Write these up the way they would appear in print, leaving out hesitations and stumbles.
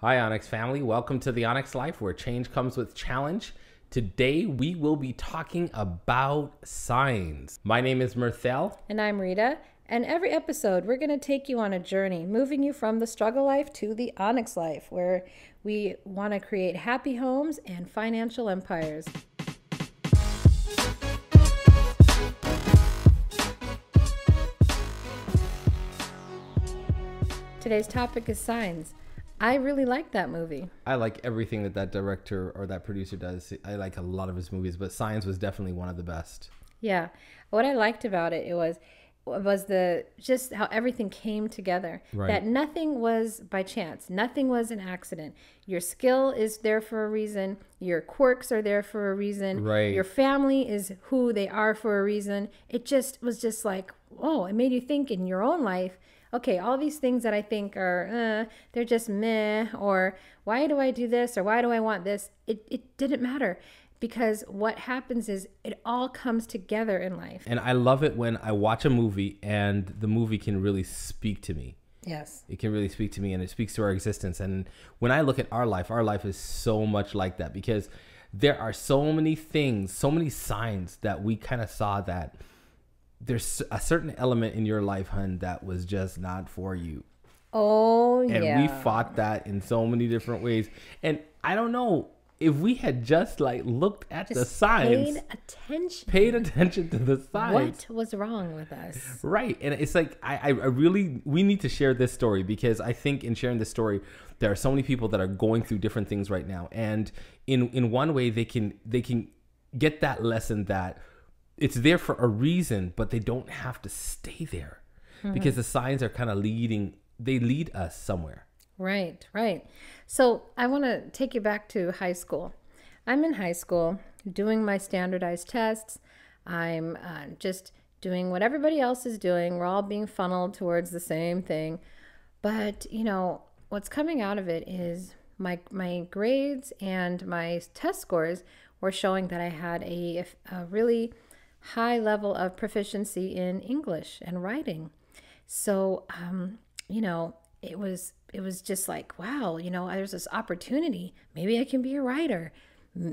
Hi, Onyx family. Welcome to the Onyx Life, where change comes with challenge. Today, we will be talking about signs. My name is Mirthell. And I'm Rita. And every episode, we're going to take you on a journey, moving you from the struggle life to the Onyx life, where we want to create happy homes and financial empires. Today's topic is signs. I really like that movie. I like everything that director or that producer does. I like a lot of his movies, but Signs was definitely one of the best. Yeah. What I liked about it, was the just how everything came together. Right. That nothing was by chance. Nothing was an accident. Your skill is there for a reason. Your quirks are there for a reason. Right. Your family is who they are for a reason. It just was just like, oh, it made you think in your own life, okay, all these things that I think are, they're just meh, or why do I do this, or why do I want this? It didn't matter, because what happens is it all comes together in life. And I love it when I watch a movie and the movie can really speak to me. Yes. It can really speak to me, and it speaks to our existence. And when I look at our life is so much like that, because there are so many things, so many signs that we kind of saw that there's a certain element in your life, hun, that was just not for you. Oh, and yeah. We fought that in so many different ways. And I don't know if we had just looked at the signs, paid attention to the signs. What was wrong with us? Right. And it's like, I really, we need to share this story, because I think in sharing this story, there are so many people that are going through different things right now. And in one way, they can get that lesson that it's there for a reason, but they don't have to stay there, because the signs are kind of they lead us somewhere. Right, right. So I want to take you back to high school. I'm in high school doing my standardized tests. I'm just doing what everybody else is doing. We're all being funneled towards the same thing. But, what's coming out of it is my grades and my test scores were showing that I had a really high level of proficiency in English and writing. So, it was just like, wow, there's this opportunity. Maybe I can be a writer.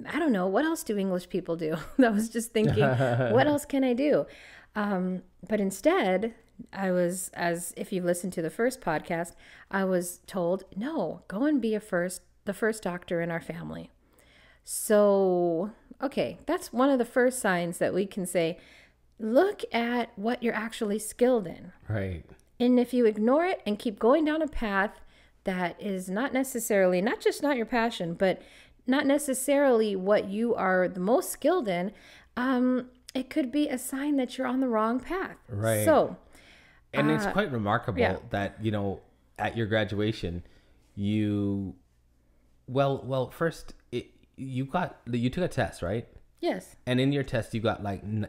I don't know. What else do English people do? I was just thinking, what else can I do? But instead, I was, as if you've listened to the first podcast, I was told, no, go and be the first doctor in our family. So, okay, that's one of the first signs that we can say, look at what you're actually skilled in. Right. And if you ignore it and keep going down a path that is not necessarily, not just not your passion, but not necessarily what you are the most skilled in, it could be a sign that you're on the wrong path. Right. So, and it's quite remarkable that, at your graduation, first you took a test, right? Yes. And in your test, you got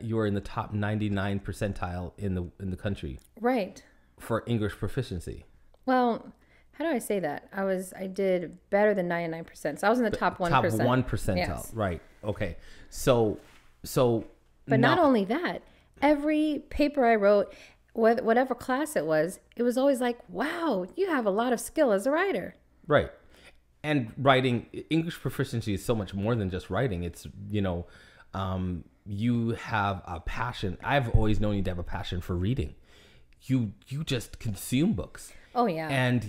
you were in the top 99 percentile in the country. Right. For English proficiency. Well, how do I say that? I did better than 99%. So I was in the top 1%. Top 1 percentile. Yes. Right. Okay. So. But not only that, every paper I wrote, whatever class it was always like, wow, you have a lot of skill as a writer. Right. And writing, English proficiency is so much more than just writing. It's, you have a passion. I've always known you to have a passion for reading. You just consume books. Oh yeah. And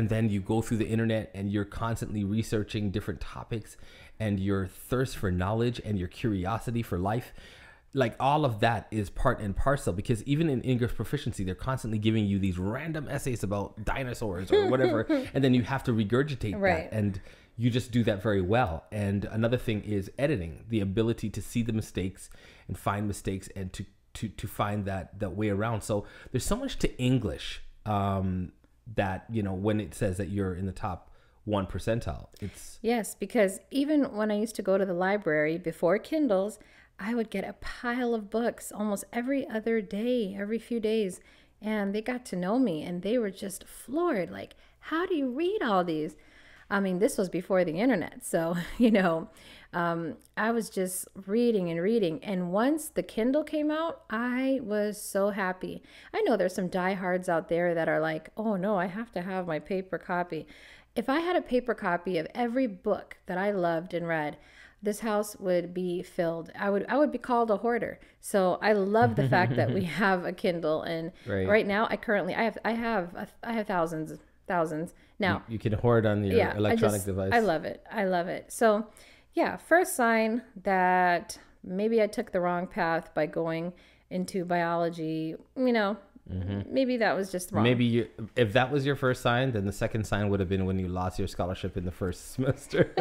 then you go through the internet and you're constantly researching different topics, and your thirst for knowledge and your curiosity for life, all of that is part and parcel, because even in English proficiency, they're constantly giving you these random essays about dinosaurs or whatever, and then you have to regurgitate that, and you just do that very well. And another thing is editing, the ability to see the mistakes and find mistakes, and to find that way around. So there's so much to English that, when it says that you're in the top 1 percentile, it's... Yes, because even when I used to go to the library before Kindles, I would get a pile of books almost every other day, every few days. And they got to know me, and they were just floored. Like, how do you read all these? I mean, this was before the internet. So, I was just reading and reading. And once the Kindle came out, I was so happy. I know there's some diehards out there that are like, oh no, I have to have my paper copy. if I had a paper copy of every book that I loved and read, this house would be filled. I would be called a hoarder. So I love the fact that we have a Kindle, and right now I have thousands now. You can hoard on your electronic device. I love it. So yeah, first sign that maybe I took the wrong path by going into biology, maybe that was just wrong. Maybe if that was your first sign, then the second sign would have been when you lost your scholarship in the first semester.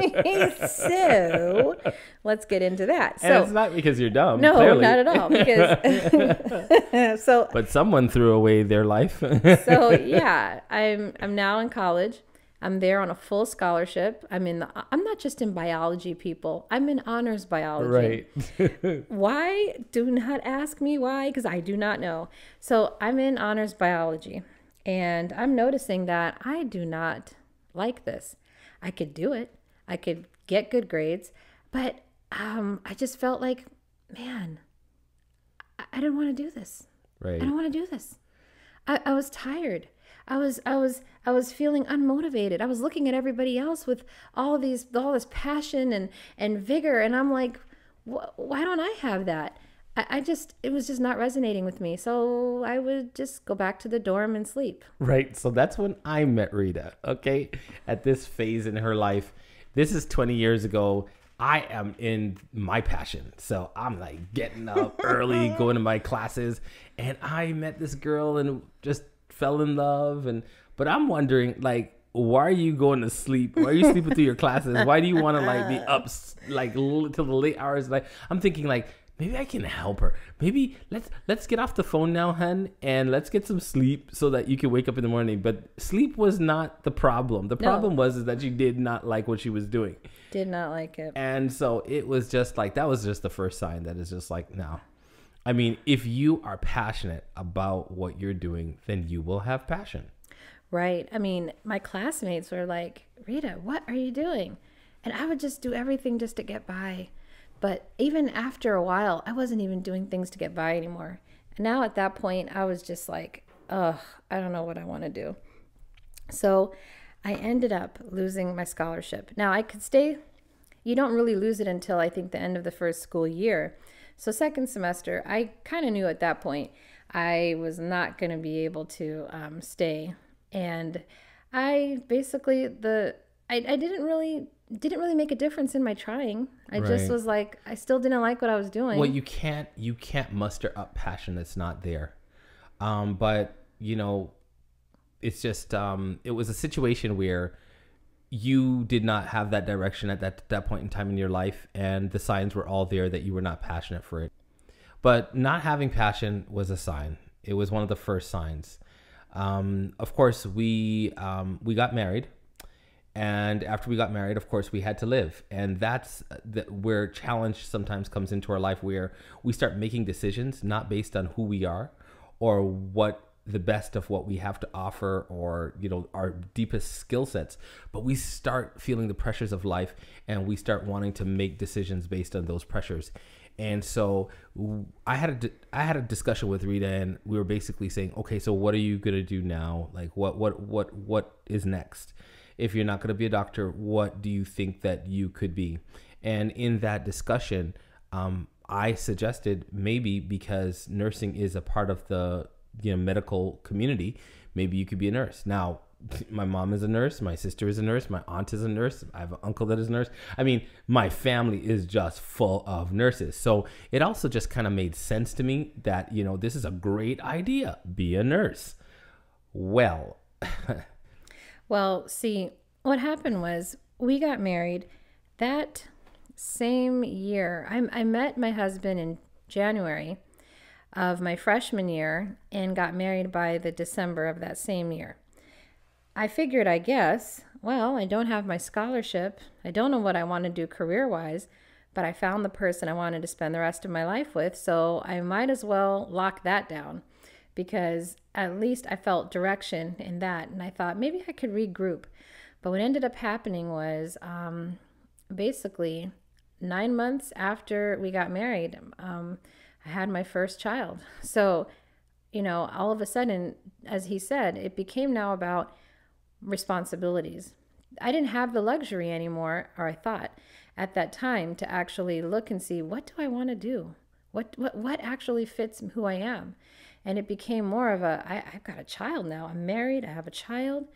So let's get into that. And it's not because you're dumb. No, clearly. not at all. Because but someone threw away their life. So yeah, I'm now in college. I'm there on a full scholarship. I'm not just in biology, people. I'm in honors biology. Right. Why? Do not ask me why, because I do not know. So I'm in honors biology, and I'm noticing that I do not like this. I could do it. I could get good grades, but I just felt like, man, I didn't want to do this. Right. I don't want to do this. I was tired. I was feeling unmotivated. I was looking at everybody else with all this passion and vigor, and I'm like, why don't I have that? It was just not resonating with me. So I would just go back to the dorm and sleep. Right. So that's when I met Rita. Okay. At this phase in her life, this is 20 years ago. I am in my passion. So I'm like getting up early, going to my classes, and I met this girl and just fell in love. But I'm wondering, like, why are you going to sleep? Why are you sleeping through your classes? Why do you want to like be up like till the late hours? Like, I'm thinking like, maybe I can help her. Maybe let's get off the phone now, hun, and let's get some sleep so that you can wake up in the morning. But sleep was not the problem. The problem was that you did not like what she was doing. Did not like it. And so it was just like, that was just the first sign that is just like, no. I mean, if you are passionate about what you're doing, then you will have passion. Right. I mean, my classmates were like, Rita, what are you doing? And I would just do everything just to get by. But even after a while, I wasn't even doing things to get by anymore. And now at that point, I was just like, ugh, I don't know what I want to do. So I ended up losing my scholarship. Now I could stay. You don't really lose it until I think the end of the first school year. So second semester, I kind of knew at that point I was not going to be able to stay. And I basically, I didn't really make a difference in my trying. I just was like, I still didn't like what I was doing. Well, you can't muster up passion that's not there. But it's just, it was a situation where you did not have that direction at that point in time in your life, and the signs were all there that you were not passionate for it. But not having passion was a sign. It was one of the first signs. Of course, we got married. And after we got married, of course, we had to live. And that's where challenge sometimes comes into our life, where we start making decisions not based on who we are or what the best of what we have to offer or, our deepest skill sets. But we start feeling the pressures of life, and we start wanting to make decisions based on those pressures. And so I had a discussion with Rita, and we were basically saying, okay, so what are you going to do now? Like what is next? If you're not going to be a doctor, what do you think that you could be? And in that discussion, I suggested maybe because nursing is a part of the medical community, maybe you could be a nurse. Now, my mom is a nurse, my sister is a nurse, my aunt is a nurse, I have an uncle that is a nurse. I mean, my family is just full of nurses. So it also just kind of made sense to me that, this is a great idea, be a nurse. Well, see, what happened was we got married that same year. I met my husband in January of my freshman year and got married by the December of that same year. I figured, I don't have my scholarship. I don't know what I want to do career-wise, but I found the person I wanted to spend the rest of my life with, so I might as well lock that down, because at least I felt direction in that, and I thought maybe I could regroup. But what ended up happening was basically 9 months after we got married, I had my first child. So, all of a sudden, as he said, it became now about responsibilities. I didn't have the luxury anymore, or I thought at that time, to actually look and see, what do I want to do? What actually fits who I am? And it became more of I've got a child now. I'm married. I have a child.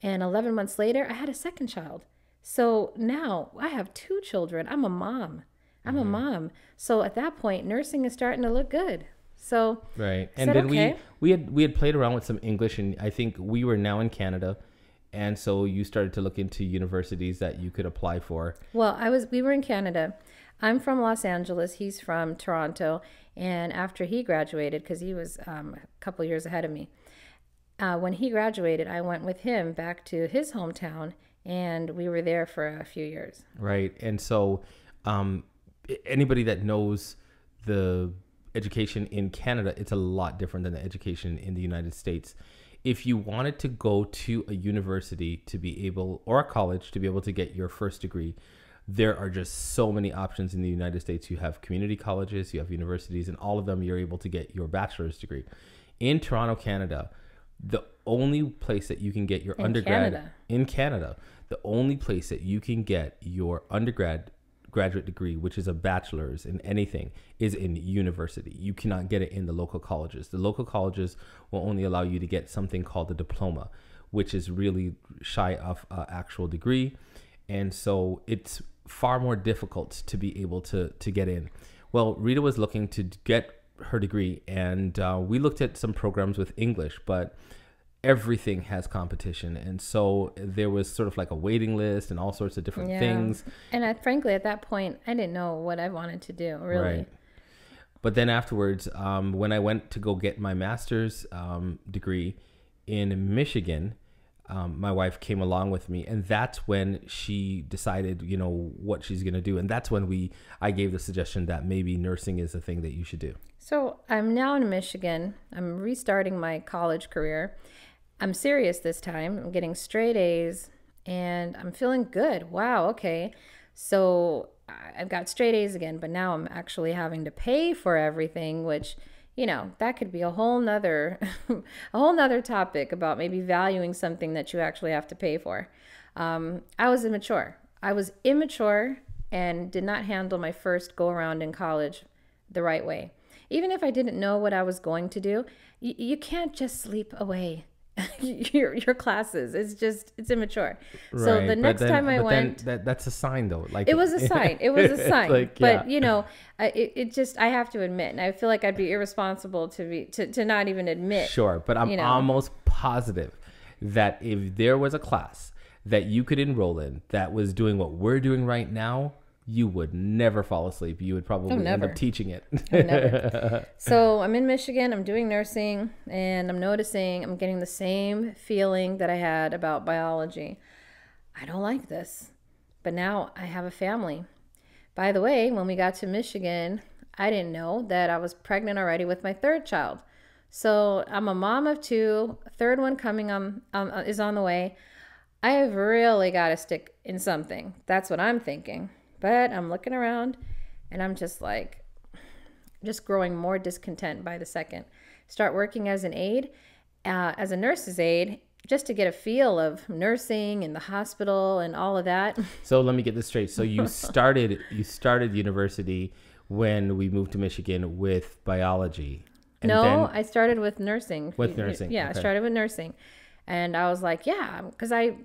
And 11 months later, I had a second child. So now I have 2 children. I'm a mom. So at that point, nursing is starting to look good. So right. I And said, then okay. we had played around with some English, and I think we were now in Canada. And so you started to look into universities that you could apply for. Well, we were in Canada. I'm from Los Angeles. He's from Toronto. And after he graduated, because he was a couple years ahead of me, when he graduated, I went with him back to his hometown, and we were there for a few years. Right. And so anybody that knows the education in Canada, it's a lot different than the education in the United States. If you wanted to go to a university to be able, or a college to be able to get your first degree, there are just so many options in the United States. You have community colleges, you have universities, and all of them you're able to get your bachelor's degree. In Toronto, Canada, the only place that you can get your in Canada, the only place that you can get your graduate degree, which is a bachelor's in anything, is in university. You cannot get it in the local colleges. The local colleges will only allow you to get something called a diploma, which is really shy of an actual degree. And so it's far more difficult to be able to get in. Well, Rita was looking to get her degree, and we looked at some programs with English, but everything has competition. And so there was sort of like a waiting list and all sorts of different things. And frankly, at that point, I didn't know what I wanted to do, really. Right. But then afterwards, when I went to go get my master's degree in Michigan, my wife came along with me, and that's when she decided, what she's going to do. And that's when I gave the suggestion that maybe nursing is a thing that you should do. So I'm now in Michigan. I'm restarting my college career. I'm serious this time. I'm getting straight A's, and I'm feeling good. Wow, okay. So I've got straight A's again, but now I'm actually having to pay for everything, which, that could be a whole nother topic about maybe valuing something that you actually have to pay for. I was immature. And did not handle my first go around in college the right way. Even if I didn't know what I was going to do, you can't just sleep away your classes. It's immature. Right. So the next time I went, that's a sign though. Like it was a sign. Like, but it just, I have to admit, and I feel like I'd be irresponsible to not even admit. Sure, but I'm almost positive that if there was a class that you could enroll in that was doing what we're doing right now, you would never fall asleep. You would probably end up teaching it. Never. So I'm in Michigan. I'm doing nursing, and I'm noticing I'm getting the same feeling that I had about biology. I don't like this. But now I have a family. By the way, when we got to Michigan, I didn't know that I was pregnant already with my 3rd child. So I'm a mom of 2. A 3rd one coming is on the way. I have really got to stick in something. That's what I'm thinking. But I'm looking around, and I'm just growing more discontent by the second. Start working as an aide, as a nurse's aide, just to get a feel of nursing in the hospital and all of that. So let me get this straight. So you started university when we moved to Michigan with biology. And no, I started with nursing. With nursing. Yeah, okay. I started with nursing. And I was like, yeah, because I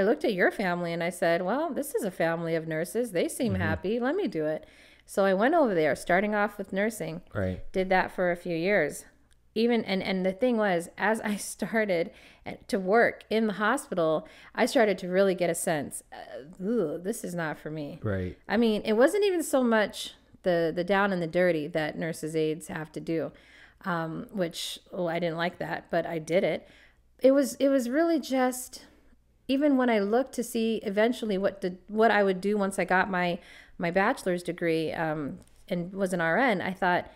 looked at your family and I said, well, this is a family of nurses. They seem happy. Let me do it. So I went over there, starting off with nursing. Right. Did that for a few years. And the thing was, as I started to work in the hospital, I started to really get a sense, this is not for me. Right. I mean, it wasn't even so much the down and the dirty that nurses' aides have to do, which, I didn't like that, but I did it. It was really just... Even when I looked to see eventually what I would do once I got my bachelor's degree and was an RN, I thought,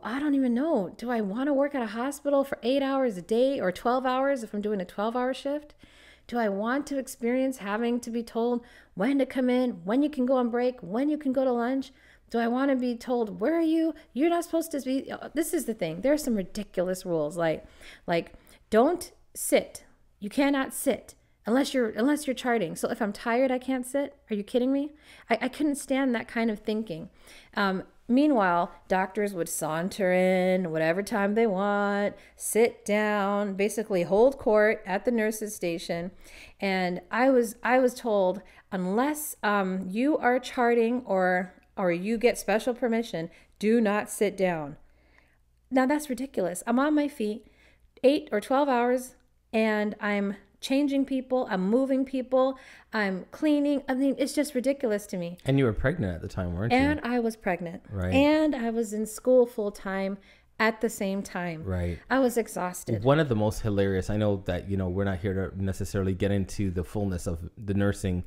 I don't even know. Do I want to work at a hospital for 8 hours a day or 12 hours if I'm doing a 12-hour shift? Do I want to experience having to be told when to come in, when you can go on break, when you can go to lunch? Do I want to be told, where are you? You're not supposed to be. This is the thing. There are some ridiculous rules like don't sit. You cannot sit unless you're charting. So if I'm tired, I can't sit. Are you kidding me? I couldn't stand that kind of thinking. Meanwhile, doctors would saunter in whatever time they want, sit down, basically hold court at the nurses' station. And I was told, unless you are charting or you get special permission, do not sit down. Now that's ridiculous. I'm on my feet 8 or 12 hours and I'm changing people, I'm moving people, I'm cleaning. I mean, it's just ridiculous to me. And you were pregnant at the time, weren't you? And I was pregnant. Right. And I was in school full time at the same time. Right. I was exhausted. One of the most hilarious, I know that, we're not here to necessarily get into the fullness of the nursing,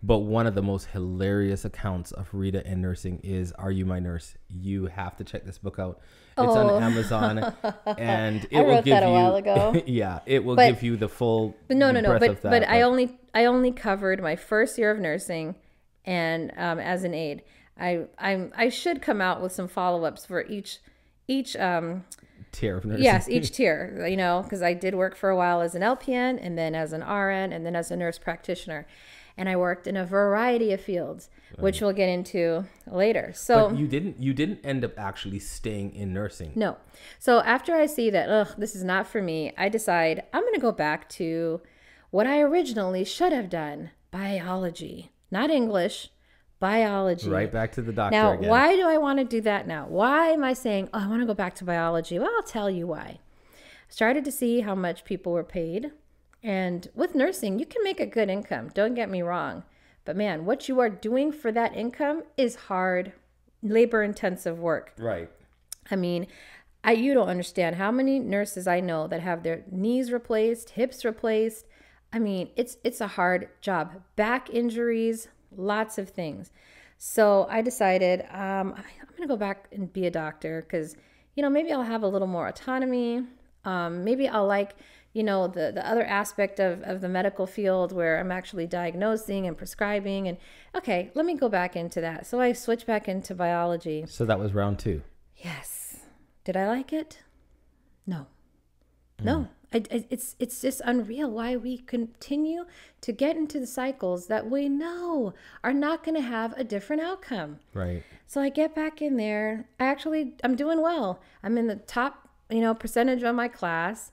but one of the most hilarious accounts of Rita and nursing is Are You My Nurse? You have to check this book out. It's on Amazon, and it will give that a while ago. Yeah, it will give you the full breadth of that. But I only covered my first year of nursing, and as an aide, I should come out with some follow-ups for each tier of nursing. Yes, each tier. Because I did work for a while as an LPN, and then as an RN, and then as a nurse practitioner. And I worked in a variety of fields, which we'll get into later. So but you didn't end up actually staying in nursing. No. So after I see that, this is not for me, I decide I'm going to go back to what I originally should have done, biology, not English, biology. Right back to the doctor now, again. Why do I want to do that now? Why am I saying, I want to go back to biology? Well, I'll tell you why. I started to see how much people were paid. And with nursing, you can make a good income. Don't get me wrong. But man, what you are doing for that income is hard, labor-intensive work. Right. I mean, you don't understand how many nurses I know that have their knees replaced, hips replaced. I mean, it's a hard job. Back injuries, lots of things. So I decided I'm going to go back and be a doctor because, maybe I'll have a little more autonomy. Maybe I'll like the other aspect of the medical field where I'm actually diagnosing and prescribing. And okay, let me go back into that. So I switched back into biology. So that was round 2. Yes. Did I like it? No. No. It's just unreal why we continue to get into the cycles that we know are not going to have a different outcome. Right. So I get back in there. I'm doing well. I'm in the top, percentage of my class.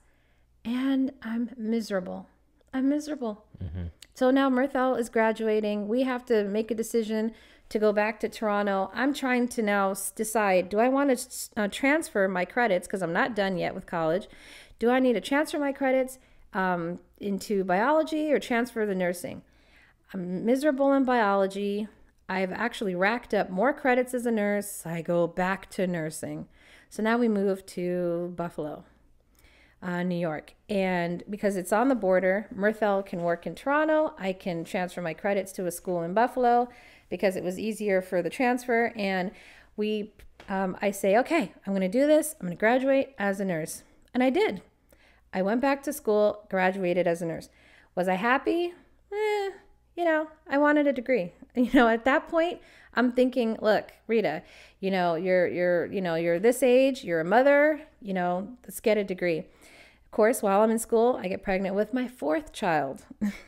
And I'm miserable. Mm-hmm. So now Mirthell is graduating. We have to make a decision to go back to Toronto. I'm trying to now decide, do I want to transfer my credits, because I'm not done yet with college. Do I need to transfer my credits into biology or transfer the nursing? I'm miserable in biology. I've actually racked up more credits as a nurse. I go back to nursing. So now we move to Buffalo. New York. And because it's on the border, Mirthell can work in Toronto. I can transfer my credits to a school in Buffalo because it was easier for the transfer. And I say, okay, I'm going to do this. I'm going to graduate as a nurse. And I did. I went back to school, graduated as a nurse. Was I happy? I wanted a degree. At that point, I'm thinking, look, Rita, you're this age, you're a mother, let's get a degree. Of course, while I'm in school, I get pregnant with my 4th child.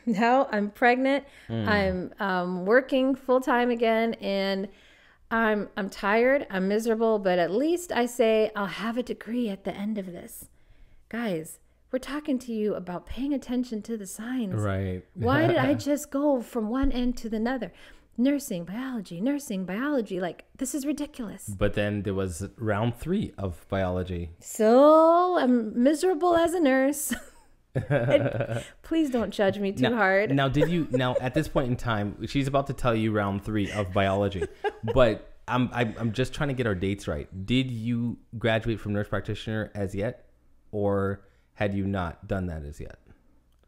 Now I'm pregnant. I'm working full time again, and I'm tired. I'm miserable, but at least I say I'll have a degree at the end of this. Guys, we're talking to you about paying attention to the signs. Right. Why did I just go from one end to the other? Nursing, biology. Like, this is ridiculous. But then there was round 3 of biology. So I'm miserable as a nurse. Please don't judge me too hard. Now, at this point in time, she's about to tell you round 3 of biology, but I'm just trying to get our dates right. Did you graduate from nurse practitioner as yet, or had you not done that as yet?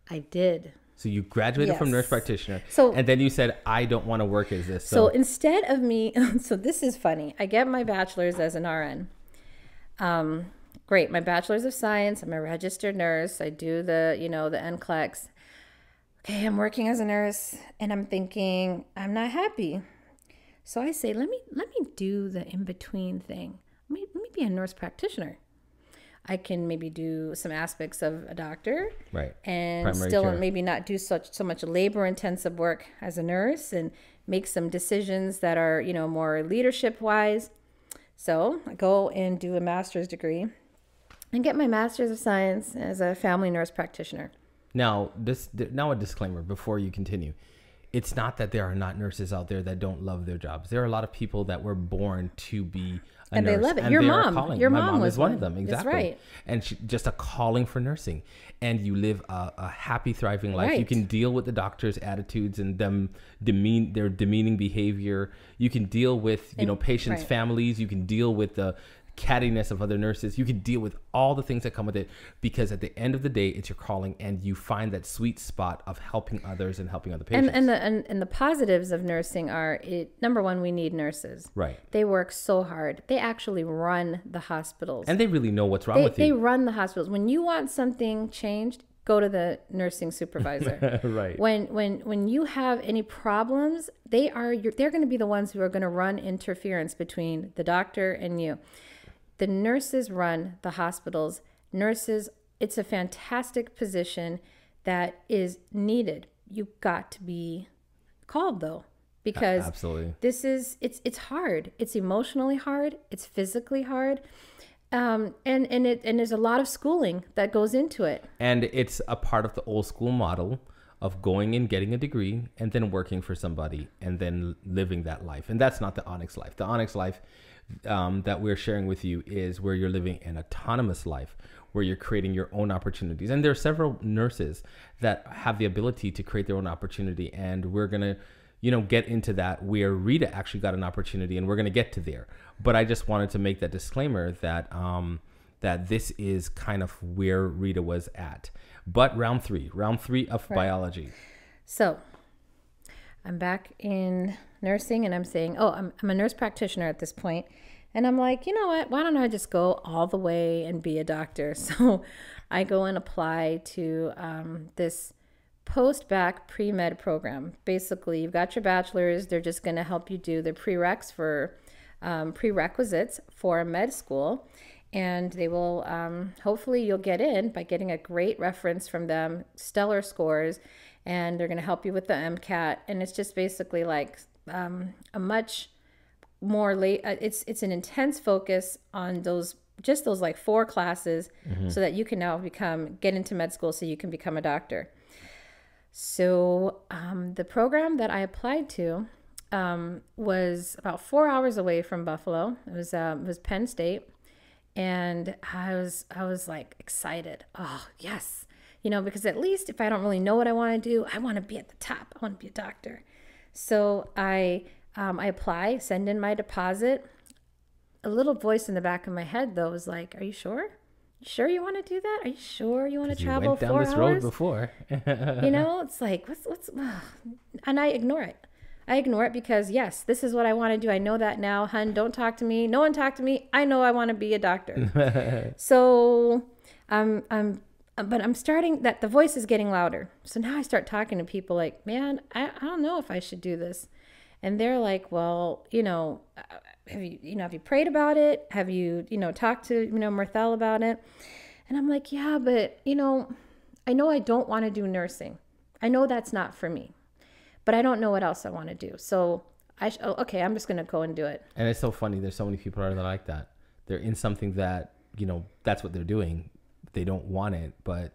I did. So you graduated from nurse practitioner, and then you said, I don't want to work as this. So instead of me, so this is funny. I get my bachelor's as an RN. Great. My bachelor's of science. I'm a registered nurse. I do the NCLEX. Okay, I'm working as a nurse, and I'm thinking, I'm not happy. So I say, let me do the in-between thing. Let me be a nurse practitioner. I can maybe do some aspects of a doctor, Right. and Primary still care. maybe not do so much labor intensive work as a nurse, and make some decisions that are, more leadership wise. So I go and do a master's degree and get my master's of science as a family nurse practitioner. Now, a disclaimer before you continue. It's not that there are not nurses out there that don't love their jobs. There are a lot of people that were born to be a And nurse. they love it. And Your they are mom. calling. Your My mom was is one one. of them. That's Exactly. right. And just a calling for nursing. And you live a happy, thriving life. You Right. can deal with the doctor's attitudes and their demeaning behavior. You can deal with, patients' right. families. You can deal with the cattiness of other nurses. You can deal with all the things that come with it, because at the end of the day, it's your calling, and you find that sweet spot of helping others and helping other patients. And the positives of nursing are, number one, we need nurses. Right. They work so hard. They actually run the hospitals. And they really know what's wrong with They you. run the hospitals. When you want something changed, go to the nursing supervisor. Right. When you have any problems, they're going to be the ones who are going to run interference between the doctor and you. The nurses run the hospitals. Nurses, it's a fantastic position that is needed. You've got to be called, though, because Absolutely. it's hard. It's emotionally hard. It's physically hard. And there's a lot of schooling that goes into it. And it's a part of the old school model of going and getting a degree and then working for somebody and then living that life. And that's not the Onyx life. The Onyx life that we're sharing with you is where you're living an autonomous life, where you're creating your own opportunities. And there are several nurses that have the ability to create their own opportunity. And we're going to, get into that, where Rita actually got an opportunity, and we're going to get to there. But I just wanted to make that disclaimer that that this is kind of where Rita was at. But round three of biology. So I'm back in nursing, and I'm saying, I'm a nurse practitioner at this point. And I'm like, you know what? Why don't I just go all the way and be a doctor? So I go and apply to this post-bac pre-med program. Basically, you've got your bachelor's. They're just going to help you do the prerequisites for med school. And they will, hopefully you'll get in by getting a great reference from them, stellar scores, and they're going to help you with the MCAT. And it's just basically like a much more it's an intense focus on those like 4 classes, so that you can now get into med school so you can become a doctor. So the program that I applied to was about 4 hours away from Buffalo. It was Penn State. And I was like excited. Oh, yes. Because at least if I don't really know what I want to do, I want to be at the top. I want to be a doctor. So I apply, send in my deposit. A little voice in the back of my head, though, was like, "Are you sure? You sure you want to do that? Are you sure you want to travel you went down 4 this hours?" road before. It's like, what's, and I ignore it. I ignore it because, yes, this is what I want to do. I know that now. Hun, don't talk to me. No one talk to me. I know I want to be a doctor. So but I'm starting that the voice is getting louder. So now I start talking to people like, man, I don't know if I should do this. And they're like, well, have you prayed about it? Have you, talked to, Mirthell about it? And I'm like, yeah, but, I know I don't want to do nursing. I know that's not for me. But I don't know what else I want to do. So okay, I'm just going to go and do it. And it's so funny. There's so many people that are like that. They're in something that, that's what they're doing. They don't want it, but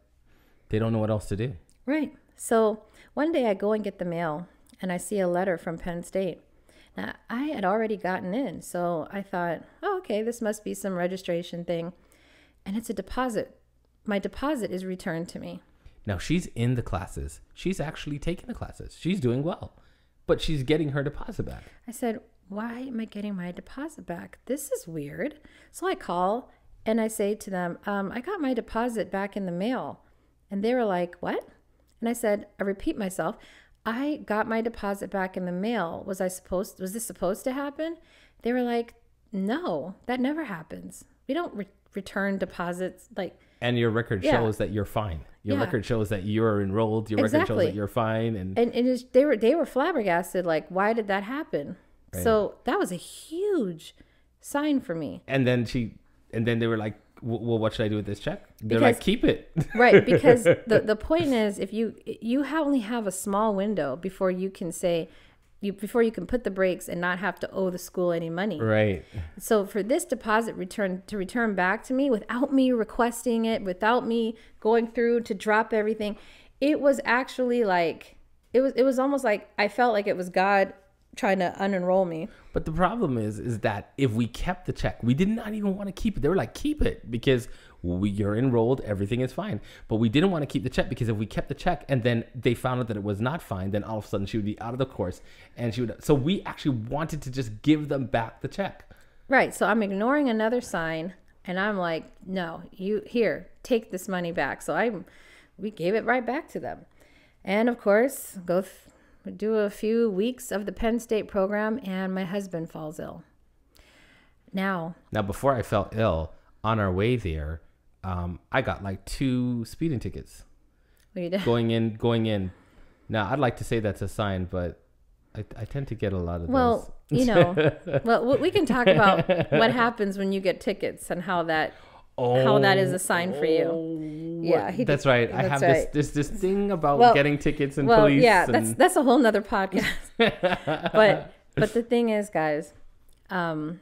they don't know what else to do. Right. So one day I go and get the mail, and I see a letter from Penn State. Now, I had already gotten in. So I thought, okay, this must be some registration thing. And it's a deposit. My deposit is returned to me. Now, she's in the classes. She's actually taking the classes. She's doing well, but she's getting her deposit back. I said, why am I getting my deposit back? This is weird. So I call and I say to them, I got my deposit back in the mail. And they were like, what? And I said, I repeat myself, I got my deposit back in the mail. Was this supposed to happen? They were like, no, that never happens. We don't return deposits like. And your record shows that you're fine. Your record shows that you're enrolled. Your record shows that you're fine. And they were flabbergasted. Like, why did that happen? Right. So that was a huge sign for me. And then they were like, well, what should I do with this check? They're like, keep it. Right. Because the point is, if you only have a small window before you can say, before you can put the brakes and not have to owe the school any money. Right. So for this deposit return back to me without me requesting it, without me going through to drop everything, it was actually like, it was almost like I felt like it was God trying to unenroll me. But the problem is that if we kept the check, we did not even want to keep it. They were like, keep it because you're enrolled, everything is fine. But we didn't want to keep the check because if we kept the check and then they found out that it was not fine, then all of a sudden she would be out of the course and so we actually wanted to just give them back the check. Right. So I'm ignoring another sign and I'm like, no, take this money back. So we gave it right back to them. And of course, do a few weeks of the Penn State program and my husband falls ill. Now before I fell ill, on our way there, I got like 2 speeding tickets. What you did? Going in. Now, I'd like to say that's a sign, but I tend to get a lot of those. Well, we can talk about what happens when you get tickets and how that is a sign for you. Yeah, that's right. I have this thing about getting tickets and police. Yeah, that's a whole nother podcast. but the thing is, guys, I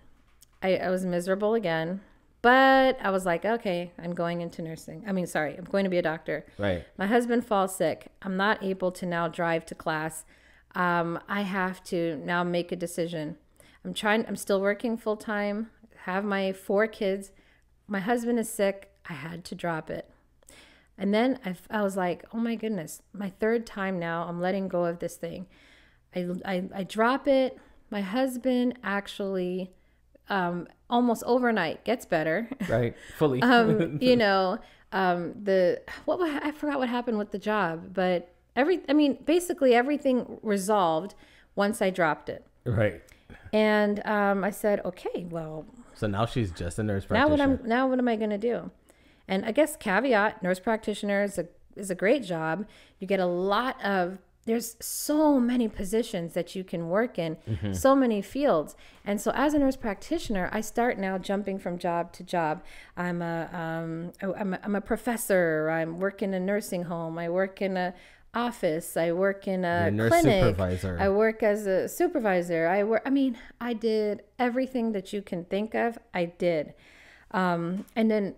was miserable again. But I was like, okay, I'm going into nursing. I'm going to be a doctor. Right. My husband falls sick. I'm not able to now drive to class. I have to now make a decision. I'm still working full time, have my 4 kids. My husband is sick. I had to drop it. And then I was like, oh my goodness, my 3rd time now, I'm letting go of this thing. I drop it. My husband actually, almost overnight gets better. Right. Fully. I forgot what happened with the job, but basically everything resolved once I dropped it. Right. And I said, okay, well. So now she's just a nurse practitioner. Now what am I going to do? And I guess caveat, nurse practitioner is a great job. You get there's so many positions that you can work in, so many fields. And so as a nurse practitioner, I start now jumping from job to job. I'm a professor. I work in a nursing home. I work in a office. I work in a clinic. Supervisor. I work as a supervisor. I did everything that you can think of. I did. And then,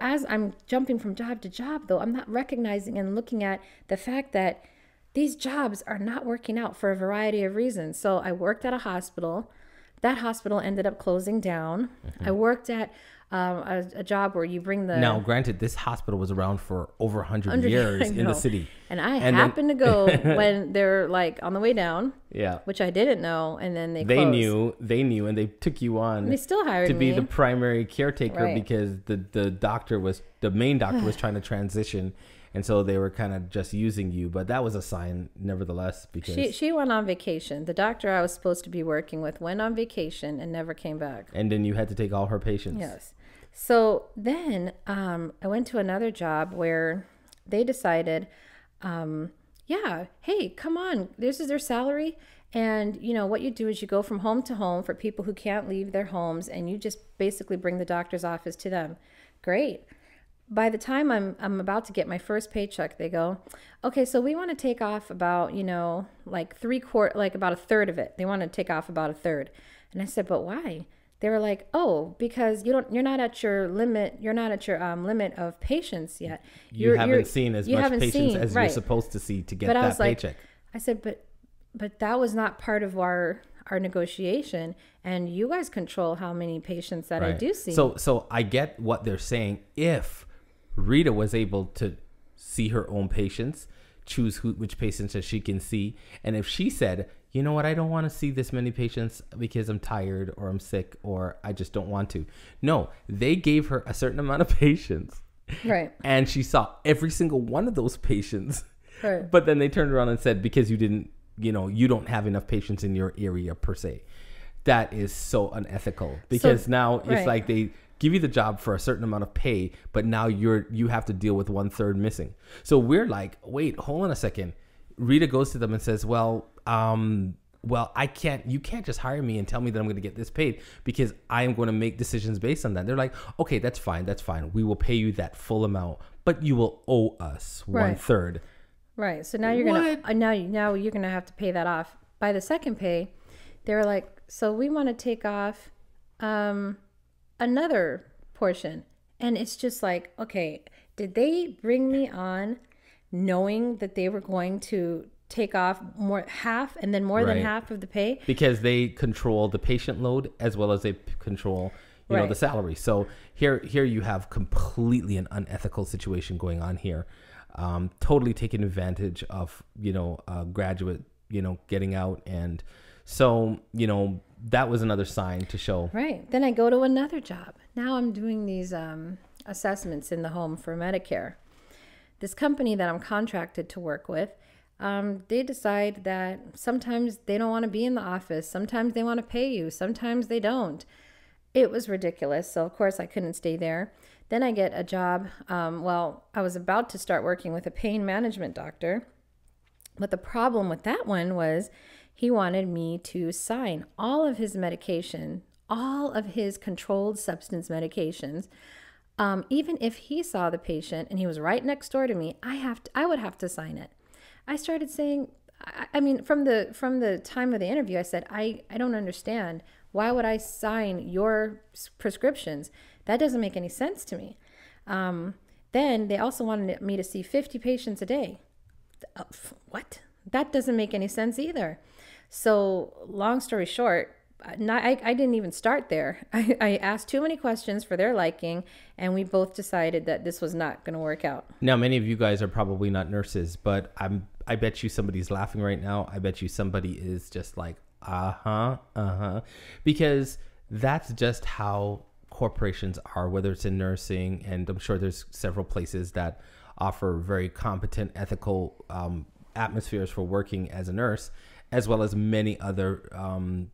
as I'm jumping from job to job, though, I'm not recognizing and looking at the fact that these jobs are not working out for a variety of reasons. So I worked at a hospital. That hospital ended up closing down. I worked at a job where you bring the... Now, granted, this hospital was around for over 100 years in the city. And I happened to go when they're like on the way down. Yeah. Which I didn't know. And then they knew, and they took you on. And they still hired me. To be the primary caretaker because the main doctor was trying to transition. And so they were kind of just using you. But that was a sign, nevertheless, because... She went on vacation. The doctor I was supposed to be working with went on vacation and never came back. And then you had to take all her patients. Yes. So then I went to another job where they decided, hey, come on, this is their salary. And, what you do is you go from home to home for people who can't leave their homes, and you just basically bring the doctor's office to them. Great. By the time I'm about to get my first paycheck, they go, okay, so we want to take off about, about a third of it. They want to take off about a third. And I said, but why? They were like, oh, because you're not at your limit. You're not at your limit of patients yet. You haven't seen as much patients as you're supposed to see to get that paycheck. I said, but that was not part of our negotiation, and you guys control how many patients that I do see. So I get what they're saying. If Rita was able to see her own patients, choose which patients that she can see, and if she said, you know what, I don't want to see this many patients because I'm tired or I'm sick or I just don't want to. No, they gave her a certain amount of patients. Right. And she saw every single one of those patients. Right. But then they turned around and said, because you didn't, you don't have enough patients in your area per se. That is so unethical, because now it's like they give you the job for a certain amount of pay, but now you have to deal with 1/3 missing. So we're like, wait, hold on a second. Rita goes to them and says, well, well, you can't just hire me and tell me that I'm going to get this paid, because I am going to make decisions based on that. They're like, okay, that's fine. We will pay you that full amount, but you will owe us 1/3. Right. So now now you're gonna have to pay that off. By the second pay, they were like, so we want to take off another portion. And it's just like, okay, did they bring me on knowing that they were going to take off half and then more than half of the pay? Because they control the patient load as well as they control the salary. So here you have completely an unethical situation going on here. Totally taking advantage of, a graduate, getting out. And so, that was another sign to show. Right. Then I go to another job. Now I'm doing these assessments in the home for Medicare. This company that I'm contracted to work with, they decide that sometimes they don't want to be in the office. Sometimes they want to pay you. Sometimes they don't. It was ridiculous. So, of course, I couldn't stay there. Then I get a job. I was about to start working with a pain management doctor. But the problem with that one was he wanted me to sign all of his medication, all of his controlled substance medications. Even if he saw the patient and he was right next door to me, I would have to sign it. I started saying, from the time of the interview, I said, I don't understand. Why would I sign your prescriptions? That doesn't make any sense to me. Then they also wanted me to see 50 patients a day. What? That doesn't make any sense either. So long story short, I didn't even start there. I asked too many questions for their liking, and we both decided that this was not going to work out. Now, many of you guys are probably not nurses, but I bet you somebody's laughing right now. I bet you somebody is just like, because that's just how corporations are, whether it's in nursing, and I'm sure there's several places that offer very competent, ethical atmospheres for working as a nurse, as well as many other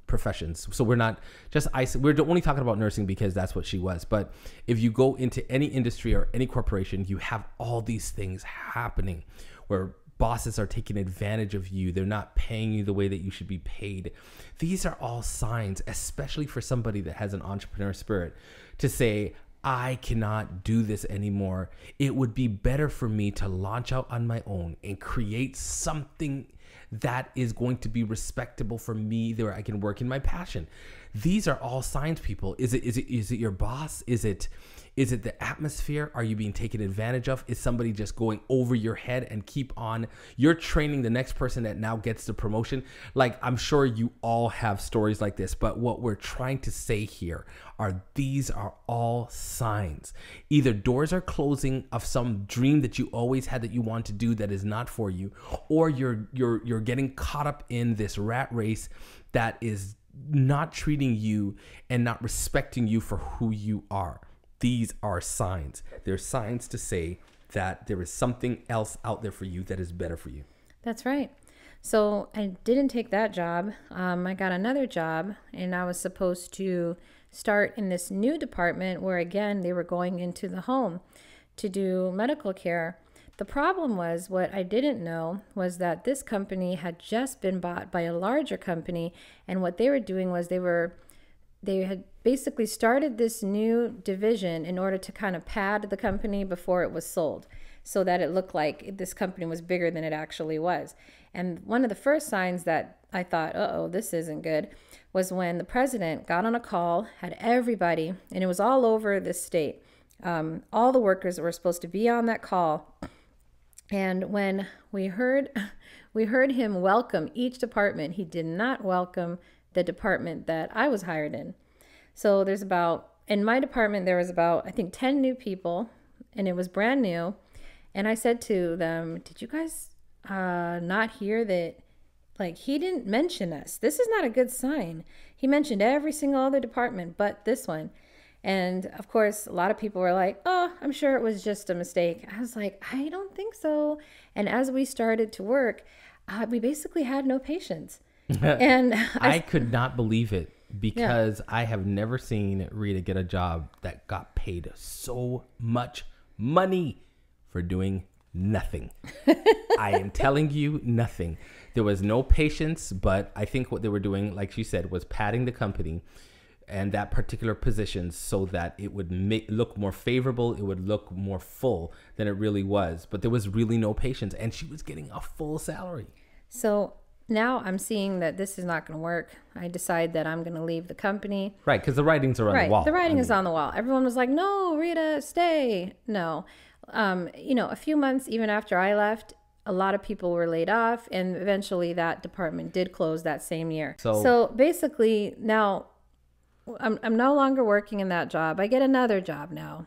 professions. So we're not just we're only talking about nursing because that's what she was. But if you go into any industry or any corporation, you have all these things happening where bosses are taking advantage of you. They're not paying you the way that you should be paid. These are all signs, especially for somebody that has an entrepreneur spirit, to say, I cannot do this anymore. It would be better for me to launch out on my own and create something that is going to be respectable for me, where I can work in my passion. These are all signs, people. Is it your boss? Is it the atmosphere? Are you being taken advantage of? Is somebody just going over your head and keep on? You're training the next person that now gets the promotion. Like, I'm sure you all have stories like this, but what we're trying to say here these are all signs. Either doors are closing of some dream that you always had that you want to do that is not for you, or you're getting caught up in this rat race that is not treating you and not respecting you for who you are. These are signs. They're signs to say that there is something else out there for you that is better for you. That's right. So I didn't take that job. I got another job, and I was supposed to start in this new department where, again, they were going into the home to do medical care. The problem was, what I didn't know was that this company had just been bought by a larger company, and what they were doing was they had basically started this new division in order to kind of pad the company before it was sold, so that it looked like this company was bigger than it actually was. And one of the first signs that I thought, this isn't good, was when the president got on a call, had everybody, and it was all over the state. All the workers were supposed to be on that call. And when we heard him welcome each department, he did not welcome the department that I was hired in. So in my department, there was about, I think, 10 new people, and it was brand new. And I said to them, did you guys not hear that, like, he didn't mention us? This is not a good sign. He mentioned every single other department but this one. And of course, a lot of people were like, I'm sure it was just a mistake. I was like, I don't think so. And as we started to work, we basically had no patients. And I could not believe it, because I have never seen Rita get a job that got paid so much money for doing nothing. I am telling you, nothing. There was no patience, but I think what they were doing, like she said, was padding the company and that particular position so that it would look more favorable, it would look more full than it really was. But there was really no patience, and she was getting a full salary. So now I'm seeing that this is not going to work. I decide that I'm going to leave the company. Right, because the writings are on the wall. The writing is on the wall. Everyone was like, no, Rita, stay. No. A few months even after I left, a lot of people were laid off, and eventually that department did close that same year. So basically now I'm no longer working in that job. I get another job now.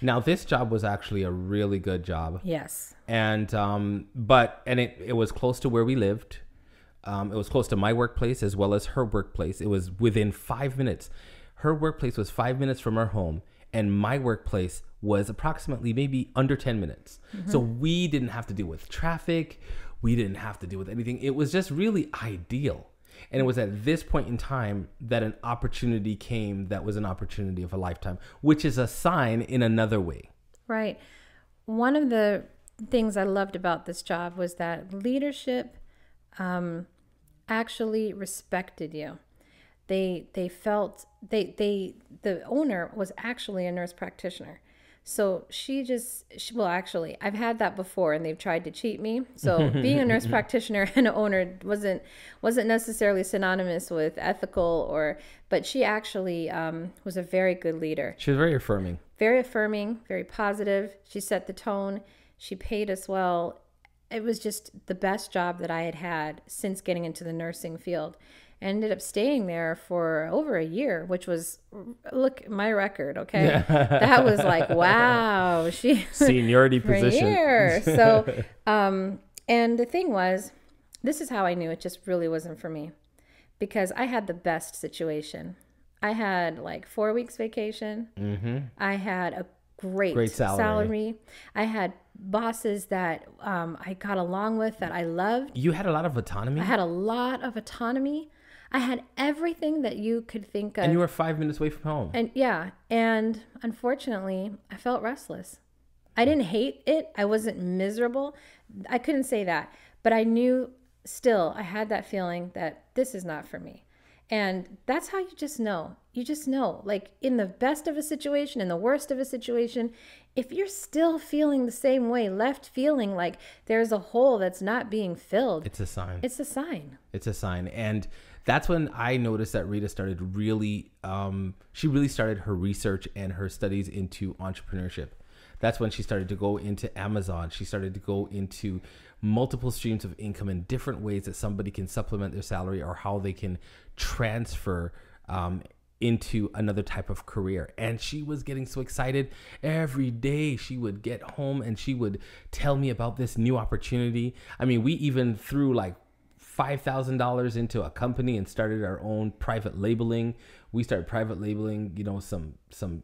Now, this job was actually a really good job. Yes. And it was close to where we lived. It was close to my workplace as well as her workplace. It was within 5 minutes. Her workplace was 5 minutes from our home, and my workplace was approximately maybe under 10 minutes. Mm-hmm. So we didn't have to deal with traffic. We didn't have to deal with anything. It was just really ideal. And it was at this point in time that an opportunity came that was an opportunity of a lifetime, which is a sign in another way. Right. One of the things I loved about this job was that leadership actually respected you. They felt the owner was actually a nurse practitioner. So actually, I've had that before, and they've tried to cheat me. So being a nurse practitioner and an owner wasn't necessarily synonymous with ethical, but she actually was a very good leader. She was very affirming, very positive. She set the tone. She paid us well. It was just the best job that I had since getting into the nursing field. I ended up staying there for over a year, which was, look, my record, okay? That was like, wow. Seniority position. Year. So, and the thing was, this is how I knew it just really wasn't for me, because I had the best situation. I had like 4 weeks vacation. Mm-hmm. I had a great salary. I had bosses that I got along with, that I loved. You had a lot of autonomy? I had a lot of autonomy. I had everything that you could think of. And you were 5 minutes away from home. And unfortunately, I felt restless. I didn't hate it. I wasn't miserable. I couldn't say that. But I knew still, I had that feeling that this is not for me. And that's how you just know. You just know, like in the best of a situation, in the worst of a situation, if you're still feeling the same way, left feeling like there's a hole that's not being filled. It's a sign. It's a sign. It's a sign. And that's when I noticed that Rita started really, she really started her research and her studies into entrepreneurship. That's when she started to go into Amazon. She started to go into multiple streams of income and different ways that somebody can supplement their salary, or how they can transfer into another type of career. And she was getting so excited. Every day she would get home and she would tell me about this new opportunity. I mean, we even threw like $5,000 into a company and started our own private labeling. We started private labeling, some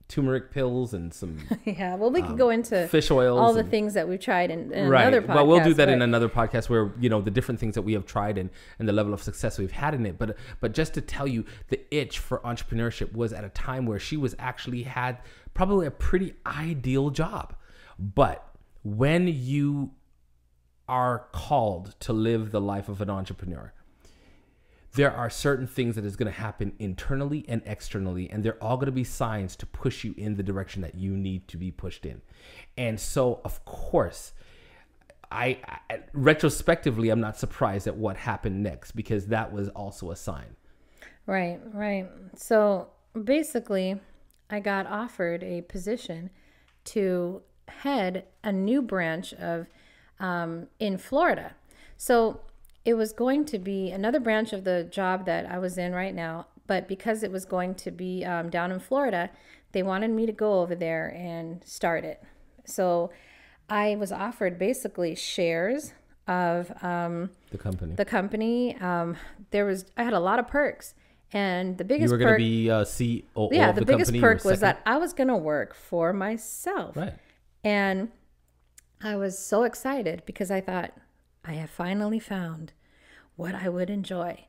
turmeric pills and some we could go into fish oils, all the things that we've tried in another podcast. Well, we'll do that in another podcast, where the different things that we have tried and the level of success we've had in it. But just to tell you, the itch for entrepreneurship was at a time where she was actually had probably a pretty ideal job. But when you are called to live the life of an entrepreneur, there are certain things that is going to happen internally and externally, and they're all going to be signs to push you in the direction that you need to be pushed in. And so, of course, I retrospectively, I'm not surprised at what happened next, because that was also a sign. Right. So basically, I got offered a position to head a new branch of in Florida. So it was going to be another branch of the job that I was in right now, but because it was going to be down in Florida, they wanted me to go over there and start it. So I was offered basically shares of the company. I had a lot of perks, and the biggest perk, you were going to be COO of the company. The biggest perk was that I was going to work for myself. Right. And I was so excited because I thought, I have finally found what I would enjoy.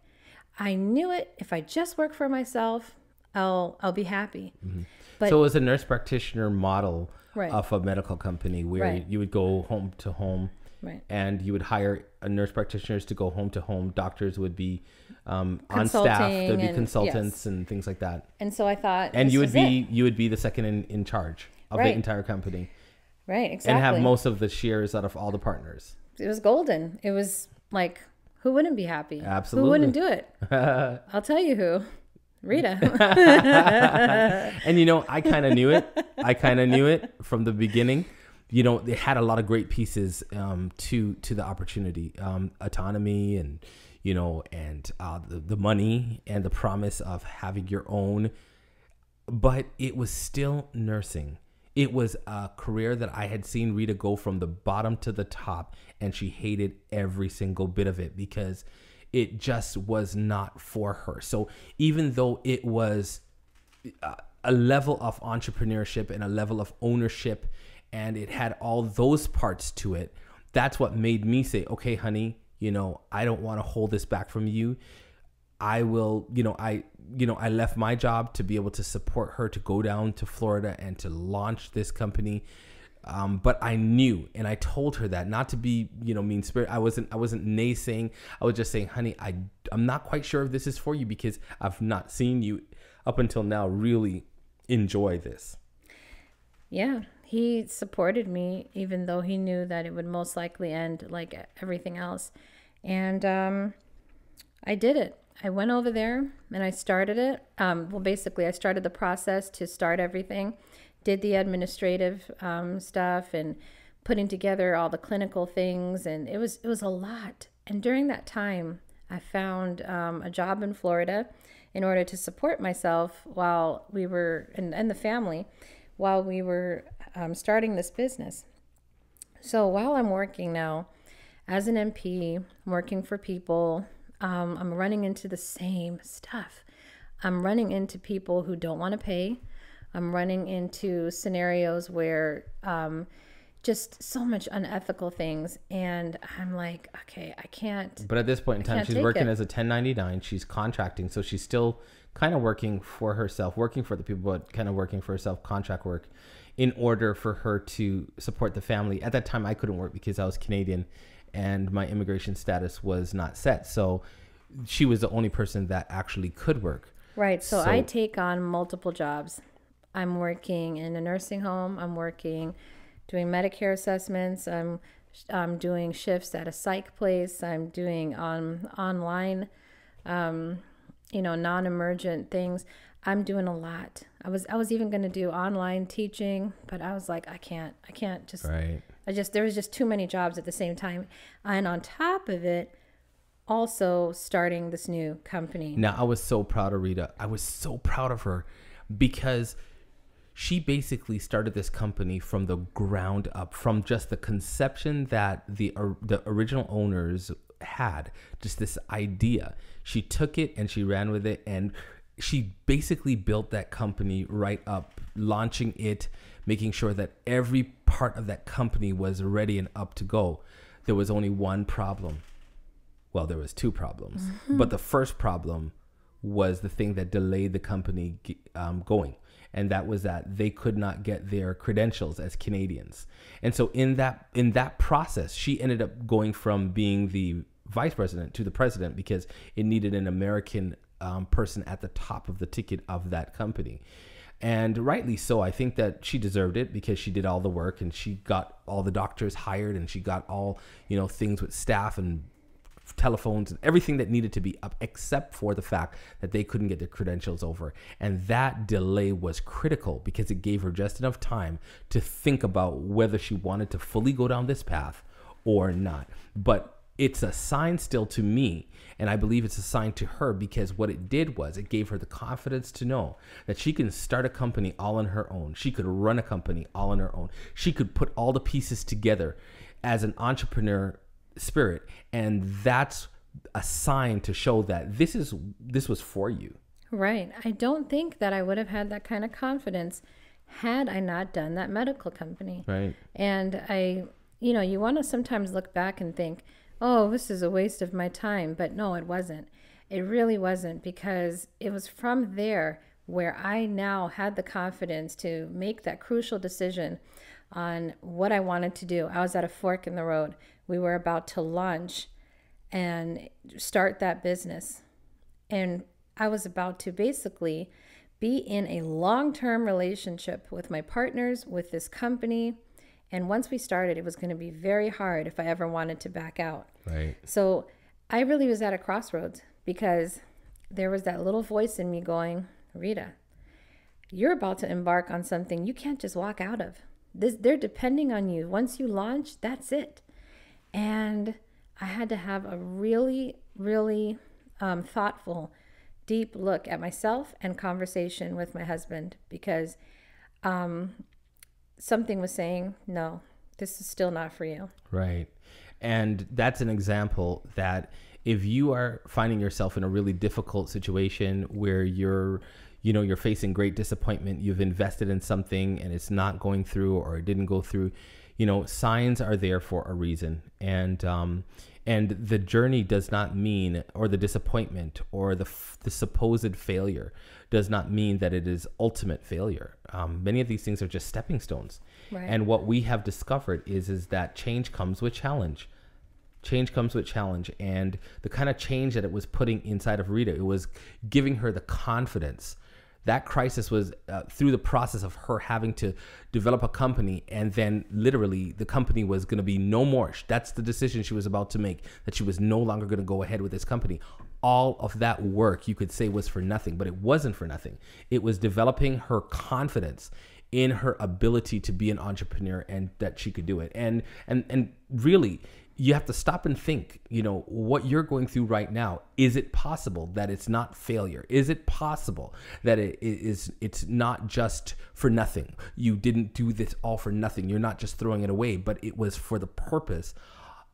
I knew it. If I just work for myself, I'll be happy. Mm-hmm. But, so it was a nurse practitioner model of a medical company where you would go home to home Right. And you would hire nurse practitioners to go home to home. Doctors would be on Consulting staff. There'd be and- consultants yes. and things like that. And so I thought, And this you would is be it. you would be the second in charge of the Right. entire company. Right, exactly. And have most of the shares out of all the partners. It was golden. It was like, who wouldn't be happy? Absolutely. Who wouldn't do it? I'll tell you who. Rita. And I kind of knew it. I kind of knew it from the beginning. They had a lot of great pieces to the opportunity, autonomy, and the money and the promise of having your own. But it was still nursing. It was a career that I had seen Rita go from the bottom to the top, and she hated every single bit of it because it just was not for her. So even though it was a level of entrepreneurship and a level of ownership, and it had all those parts to it, that's what made me say, okay, honey, I don't want to hold this back from you. I will, I left my job to be able to support her to go down to Florida and to launch this company. But I knew, and I told her that, not to be, mean spirit. I wasn't naysaying. I was just saying, honey, I'm not quite sure if this is for you because I've not seen you up until now really enjoy this. Yeah, he supported me, even though he knew that it would most likely end like everything else. And I did it. I went over there and I started it. Basically, I started the process to start everything, did the administrative stuff and putting together all the clinical things. And it was a lot. And during that time, I found a job in Florida in order to support myself while we were, and the family, while we were starting this business. So while I'm working now as an MP, I'm working for people, I'm running into the same stuff. I'm running into people who don't want to pay. I'm running into scenarios where just so much unethical things. And I'm like, okay, I can't. But at this point in time, she's working as a 1099. She's contracting. So she's still kind of working for herself, working for the people, but kind of working for herself, contract work, in order for her to support the family. At that time, I couldn't work because I was Canadian and my immigration status was not set. So she was the only person that actually could work. Right. So I take on multiple jobs. I'm working in a nursing home. I'm working doing Medicare assessments. I'm doing shifts at a psych place. I'm doing online, non-emergent things. I'm doing a lot. I was even going to do online teaching, but I was like, I can't just, right. There was just too many jobs at the same time. And on top of it, also starting this new company. Now, I was so proud of Rita. I was so proud of her because she basically started this company from the ground up, from just the conception that the original owners had, just this idea. She took it and she ran with it, and she basically built that company right up, launching it, making sure that every part of that company was ready and up to go. There was only one problem. Well, there was two problems, but the first problem was the thing that delayed the company going. And that was that they could not get their credentials as Canadians. And so in that process, she ended up going from being the vice president to the president because it needed an American person at the top of the ticket of that company. And rightly so. I think that she deserved it because she did all the work and she got all the doctors hired and she got all, things with staff and telephones and everything that needed to be up, except for the fact that they couldn't get their credentials over. And that delay was critical because it gave her just enough time to think about whether she wanted to fully go down this path or not. But it's a sign still to me, and I believe it's a sign to her, because what it did was it gave her the confidence to know that she can start a company all on her own. She could run a company all on her own. She could put all the pieces together as an entrepreneur spirit, and that's a sign to show that this was for you. Right. I don't think that I would have had that kind of confidence had I not done that medical company. Right. And you want to sometimes look back and think, oh, this is a waste of my time. But no, it wasn't. It really wasn't, because it was from there where I now had the confidence to make that crucial decision on what I wanted to do. I was at a fork in the road. we were about to launch and start that business. And I was about to basically be in a long-term relationship with my partners, with this company. And once we started, it was going to be very hard if I ever wanted to back out. Right. So I really was at a crossroads, because there was that little voice in me going, Rita, you're about to embark on something you can't just walk out of. They're depending on you. Once you launch, that's it. And I had to have a really, really thoughtful, deep look at myself and conversation with my husband, because something was saying, no, this is still not for you. Right. And that's an example that if you are finding yourself in a really difficult situation where you're facing great disappointment, you've invested in something and it's not going through, or it didn't go through, signs are there for a reason. And the journey does not mean, or the disappointment or the supposed failure does not mean that it is ultimate failure. Many of these things are just stepping stones. Right. And what we have discovered is that change comes with challenge. Change comes with challenge. And the kind of change that it was putting inside of Rita, it was giving her the confidence. That crisis was through the process of her having to develop a company, and then literally the company was going to be no more. That's the decision she was about to make, that she was no longer going to go ahead with this company. All of that work, you could say, was for nothing, but it wasn't for nothing. It was developing her confidence in her ability to be an entrepreneur, and that she could do it. And really, you have to stop and think, what you're going through right now, is it possible that it's not failure? Is it possible that it's not just for nothing? You didn't do this all for nothing. You're not just throwing it away, but it was for the purpose.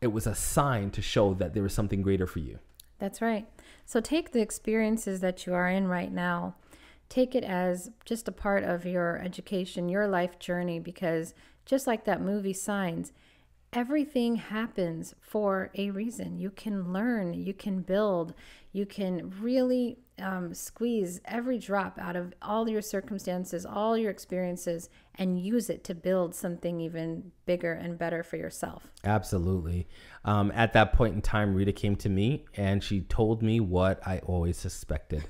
It was a sign to show that there was something greater for you. That's right. So take the experiences that you are in right now, take it as just a part of your education, your life journey, because just like that movie Signs, everything happens for a reason. You can learn, you can build, you can really squeeze every drop out of all your circumstances, all your experiences, and use it to build something even bigger and better for yourself. Absolutely. At that point in time, Rita came to me and she told me what I always suspected.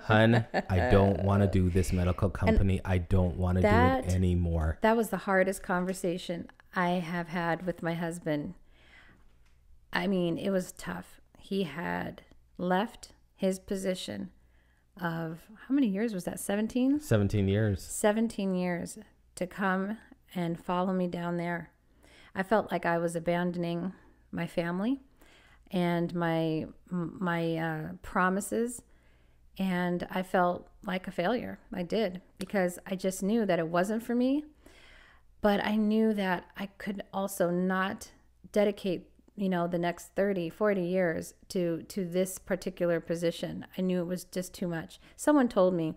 Hun, I don't want to do this medical company. I don't want to do it anymore. That was the hardest conversation I have had with my husband. I mean, it was tough. He had left his position of, how many years was that? 17? 17 years. 17 years to come and follow me down there. I felt like I was abandoning my family and my promises, and I felt like a failure. I did, because I just knew that it wasn't for me. But I knew that I could also not dedicate, the next 30, 40 years to this particular position. I knew it was just too much. Someone told me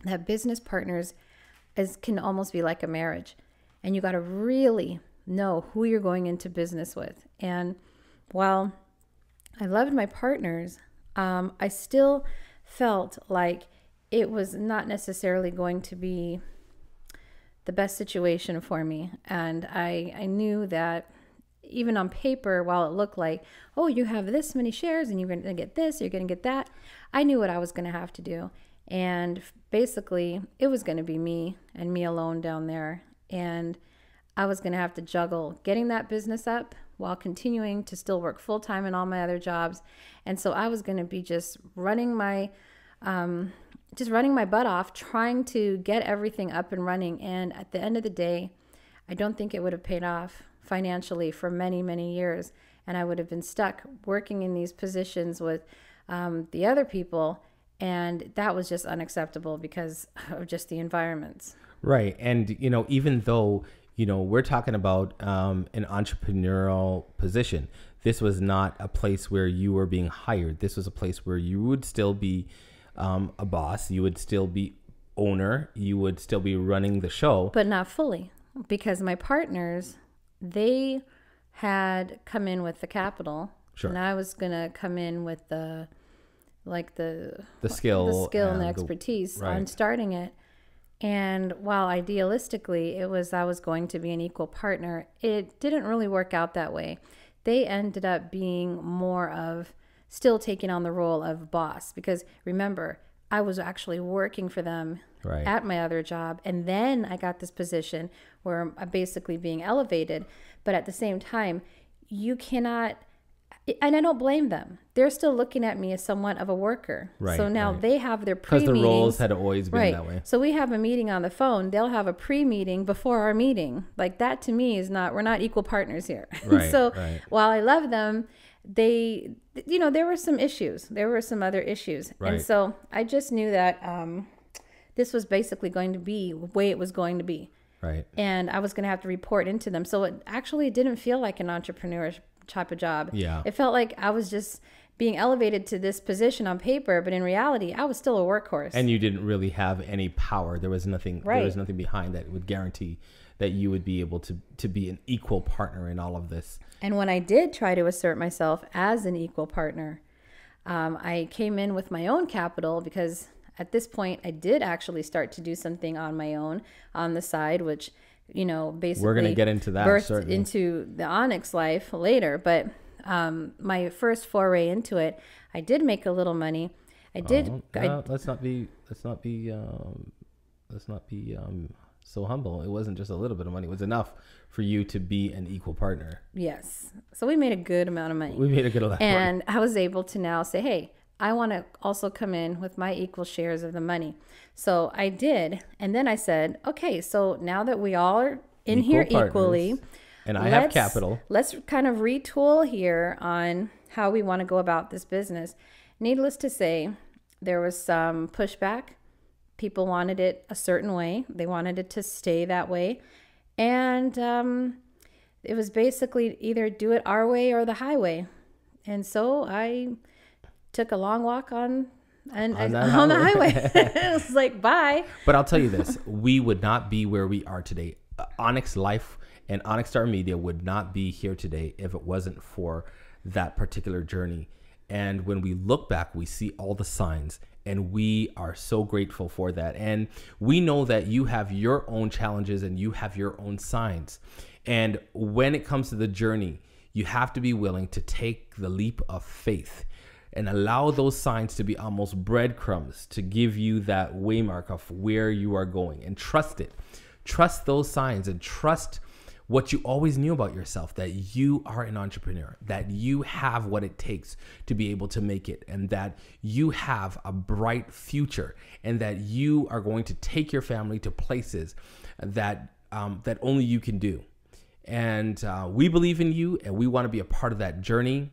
that business partners can almost be like a marriage. And you got to really know who you're going into business with. And while I loved my partners, I still felt like it was not necessarily going to be the best situation for me. And I knew that even on paper, while it looked like, oh, you have this many shares and you're going to get this, you're going to get that, I knew what I was going to have to do. And basically, it was going to be me and me alone down there. And I was going to have to juggle getting that business up while continuing to still work full time in all my other jobs. And so I was going to be just running my butt off, trying to get everything up and running. And at the end of the day, I don't think it would have paid off financially for many, many years. And I would have been stuck working in these positions with the other people. And that was just unacceptable because of just the environments. Right. And, even though, we're talking about an entrepreneurial position, this was not a place where you were being hired. This was a place where you would still be a boss. You would still be owner. You would still be running the show. But not fully, because my partners, they had come in with the capital. Sure. And I was going to come in with the skill and and the expertise on starting it. And while idealistically I was going to be an equal partner, it didn't really work out that way. They ended up being more of still taking on the role of boss, because remember, I was actually working for them at my other job. And then I got this position where I'm basically being elevated. But at the same time, you cannot, and I don't blame them. They're still looking at me as somewhat of a worker. So now they have their pre-meetings. Because the roles had always been that way. So we have a meeting on the phone. They'll have a pre-meeting before our meeting. Like, that to me is not, we're not equal partners here. While I love them, there were some issues. There were some other issues. And so I just knew that this was basically going to be the way it was going to be. And I was going to have to report into them. So it actually didn't feel like an entrepreneur type of job. It felt like I was just being elevated to this position on paper, but in reality, I was still a workhorse. And you didn't really have any power. There was nothing. There was nothing behind that would guarantee that you would be able to be an equal partner in all of this. And when I did try to assert myself as an equal partner, I came in with my own capital, because at this point I did actually start to do something on my own on the side, which, basically we're going to get into that, birthed into the Onyx Life later. But my first foray into it, I did make a little money. Let's not be so humble. It wasn't just a little bit of money. It was enough for you to be an equal partner. Yes. So we made a good amount of money. And I was able to now say, hey, I want to also come in with my equal shares of the money. So I did. And then I said, okay, so now that we all are in here equally, and I have capital, let's kind of retool here on how we want to go about this business. Needless to say, there was some pushback. People wanted it a certain way. They wanted it to stay that way. And it was basically either do it our way or the highway. And so I took a long walk on the highway. It was like, bye. But I'll tell you this, we would not be where we are today. Onyx Life and Onyx Star Media would not be here today if it wasn't for that particular journey. And when we look back, we see all the signs, and we are so grateful for that. And we know that you have your own challenges and you have your own signs. And when it comes to the journey, you have to be willing to take the leap of faith and allow those signs to be almost breadcrumbs to give you that waymark of where you are going, and trust it. Trust those signs and trust what you always knew about yourself, that you are an entrepreneur, that you have what it takes to be able to make it, and that you have a bright future, and that you are going to take your family to places that that only you can do. And we believe in you, and we want to be a part of that journey.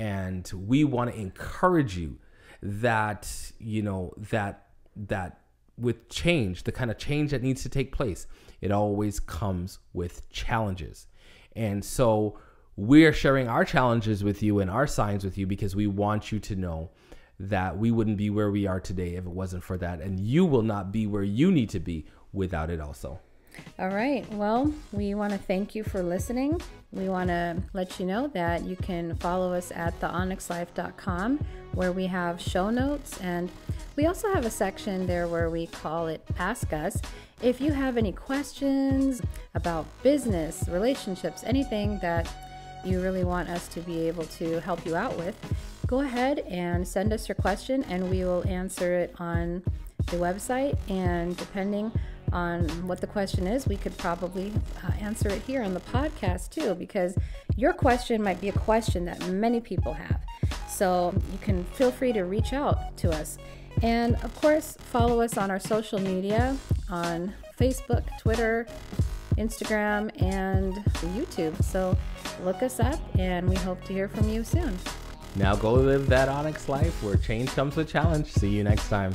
And we want to encourage you that, that with change, the kind of change that needs to take place, it always comes with challenges. And so we're sharing our challenges with you and our signs with you, because we want you to know that we wouldn't be where we are today if it wasn't for that. And you will not be where you need to be without it also. All right. Well, we want to thank you for listening. We want to let you know that you can follow us at theonyxlife.com, where we have show notes, and we also have a section there where we call it Ask Us. If you have any questions about business, relationships, anything that you really want us to be able to help you out with, go ahead and send us your question, and we will answer it on the website. And depending on what the question is, we could probably answer it here on the podcast too, because your question might be a question that many people have. So you can feel free to reach out to us. And of course, follow us on our social media on Facebook, Twitter, Instagram, and YouTube. So look us up, and we hope to hear from you soon. Now go live that Onyx life where change comes with challenge. See you next time.